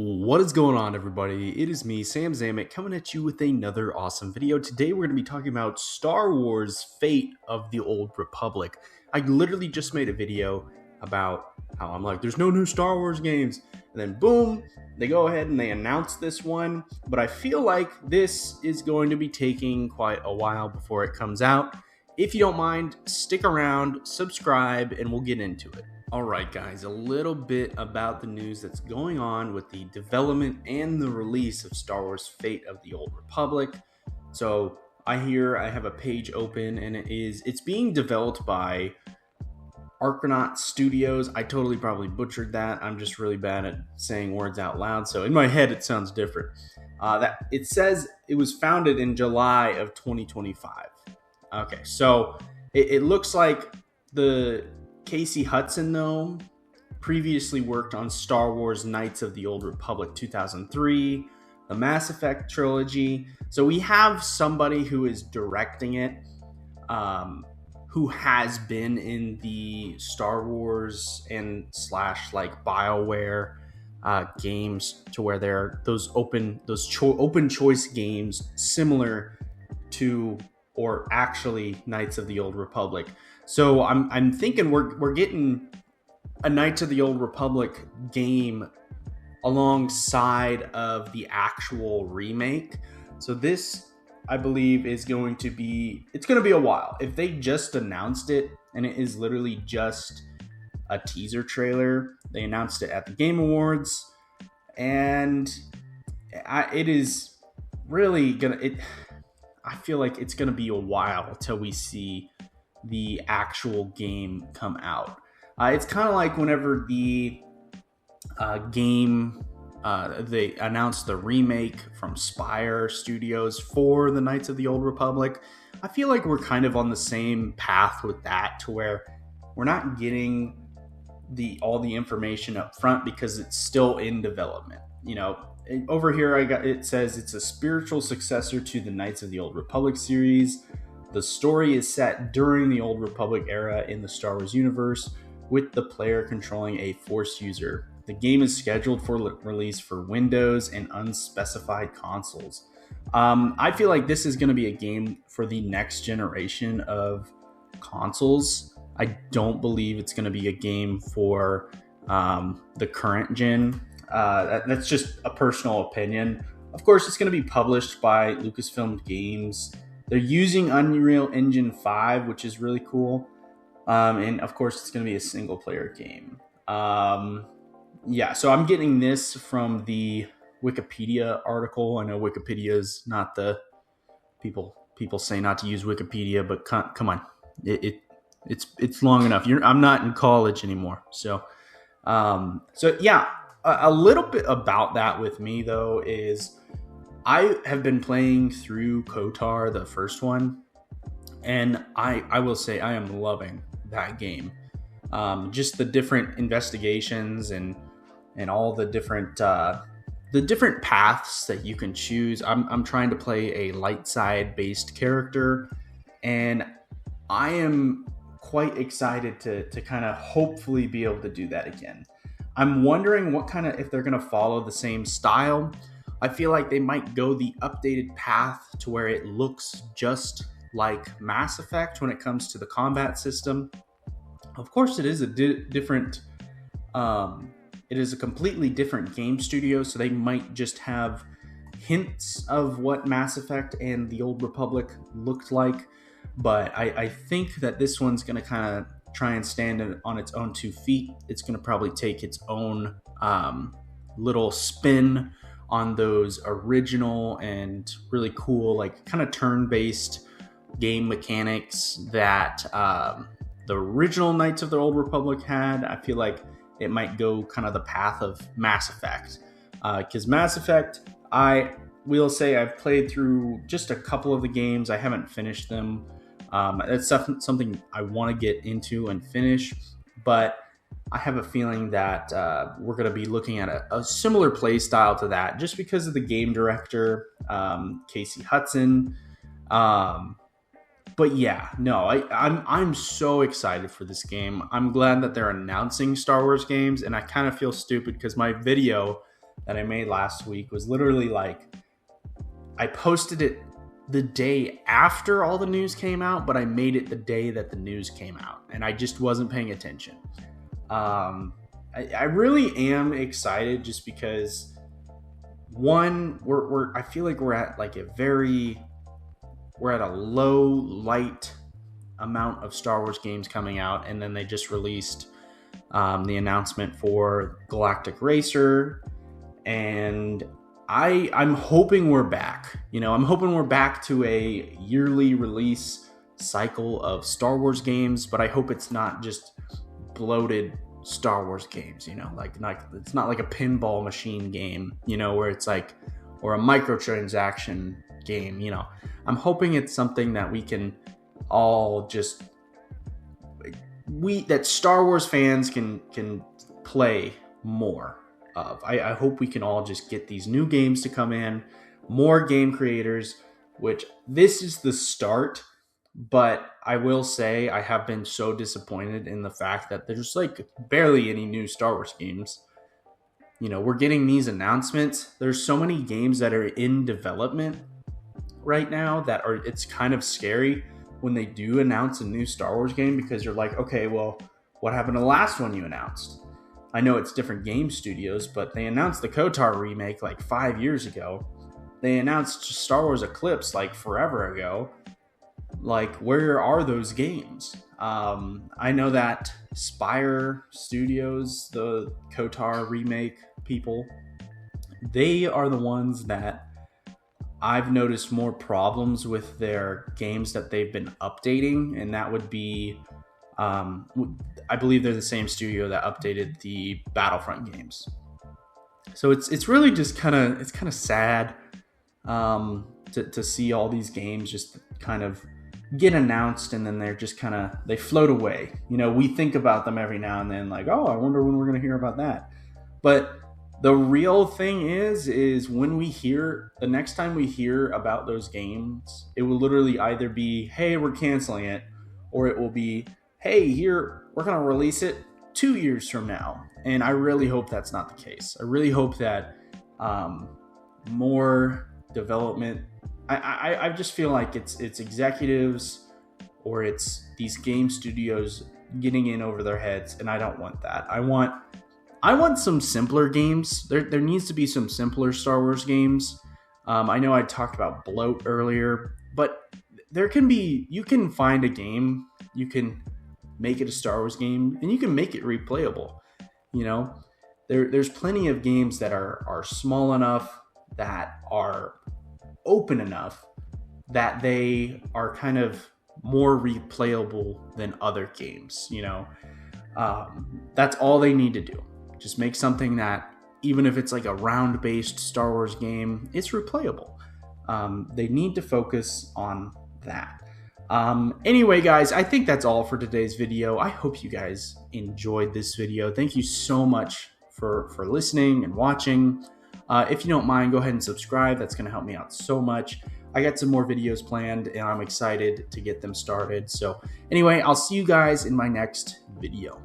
What is going on, everybody? It is me, Sam Zamet, coming at you with another awesome video. Today we're going to be talking about Star Wars Fate of the Old Republic. I literally just made a video about how I'm like, there's no new Star Wars games. And then boom, they go ahead and they announce this one. But I feel like this is going to be taking quite a while before it comes out. If you don't mind, stick around, subscribe, and we'll get into it. Alright guys, a little bit about the news that's going on with the development and the release of Star Wars Fate of the Old Republic. So I have a page open and it's being developed by Argonaut Studios. I totally probably butchered that. I'm just really bad at saying words out loud, so in my head it sounds different. That it says it was founded in July of 2025. Okay, so it looks like the Casey Hudson, though, previously worked on Star Wars Knights of the Old Republic 2003, the Mass Effect trilogy. So we have somebody who is directing it, who has been in the Star Wars and / like BioWare games, to where they're those open choice games similar to, or actually, Knights of the Old Republic. So I'm thinking we're getting a Knights of the Old Republic game alongside of the actual remake. So this, I believe, is going to be a while. If they just announced it and it is literally just a teaser trailer, they announced it at the Game Awards, and it is really I feel like it's gonna be a while until we see the actual game come out. It's kind of like whenever the game they announced the remake from Spire Studios for the Knights of the Old Republic. I feel like we're kind of on the same path with that, to where we're not getting all the information up front because it's still in development. You know, over here it says it's a spiritual successor to the Knights of the Old Republic series. The story is set during the Old Republic era in the Star Wars universe, with the player controlling a Force user. The game is scheduled for release for Windows and unspecified consoles. I feel like this is going to be a game for the next generation of consoles. I don't believe it's going to be a game for the current gen. That's just a personal opinion. Of course, it's going to be published by Lucasfilm Games. They're using Unreal Engine 5, which is really cool. And of course, it's going to be a single player game. Yeah, so I'm getting this from the Wikipedia article. I know Wikipedia is not the people say not to use Wikipedia, but come on, it's long enough. I'm not in college anymore, so yeah. A little bit about that with me, though, is I have been playing through KOTOR, the first one, and I will say I am loving that game. Just the different investigations and all the different paths that you can choose. I'm trying to play a light side based character, and I am quite excited to kind of hopefully be able to do that again. I'm wondering if they're going to follow the same style. I feel like they might go the updated path to where it looks just like Mass Effect when it comes to the combat system. Of course, it is it is a completely different game studio, so they might just have hints of what Mass Effect and the Old Republic looked like. But I think that this one's going to kind of try and stand on its own 2 feet. It's going to probably take its own little spin on those original and really cool, like kind of turn-based game mechanics that the original Knights of the Old Republic had. I feel like it might go kind of the path of Mass Effect, because Mass Effect, I will say I've played through just a couple of the games. I haven't finished them. It's something I want to get into and finish, but I have a feeling that we're going to be looking at a similar play style to that, just because of the game director, Casey Hudson. But yeah, no, I'm so excited for this game. I'm glad that they're announcing Star Wars games, and I kind of feel stupid because my video that I made last week was literally like, I posted it the day after all the news came out, but I made it the day that the news came out, and I just wasn't paying attention. I really am excited just because, one, I feel like we're at like we're at a low light amount of Star Wars games coming out, and then they just released the announcement for Galactic Racer, and I'm hoping we're back. I'm hoping we're back to a yearly release cycle of Star Wars games, but I hope it's not just bloated Star Wars games, like it's not like a pinball machine game, where it's like, or a microtransaction game, I'm hoping it's something that we can all just, that Star Wars fans can play more of. I hope we can all just get these new games to come in, more game creators, which this is the start. But I will say I have been so disappointed in the fact that there's like barely any new Star Wars games. We're getting these announcements. There's so many games that are in development right now that it's kind of scary when they do announce a new Star Wars game, because you're like, okay, well, what happened to the last one you announced? I know it's different game studios, but they announced the KOTOR remake like 5 years ago. They announced Star Wars Eclipse like forever ago. Like, where are those games? I know that Spire Studios, the KOTOR remake people, they are the ones that I've noticed more problems with their games that they've been updating, and that would be, I believe they're the same studio that updated the Battlefront games. So it's really just kind of sad to see all these games just kind of get announced, and then they're just they float away. We think about them every now and then, like, oh, I wonder when we're going to hear about that. But the real thing is when the next time we hear about those games, it will literally either be, hey, we're canceling it, or it will be, hey, here, we're going to release it 2 years from now. And I really hope that's not the case. I really hope that more development, I just feel like it's executives or it's these game studios getting in over their heads, and I don't want that. I want some simpler games. There needs to be some simpler Star Wars games. I know I talked about bloat earlier, but you can find a game, you can make it a Star Wars game, and you can make it replayable. There's plenty of games that are small enough, that are open enough, that they are kind of more replayable than other games. That's all they need to do. Just make something that, even if it's like a round-based Star Wars game, it's replayable. They need to focus on that. Anyway, guys, I think that's all for today's video. I hope you guys enjoyed this video. Thank you so much for listening and watching. If you don't mind, go ahead and subscribe. That's going to help me out so much. I got some more videos planned, and I'm excited to get them started. So anyway, I'll see you guys in my next video.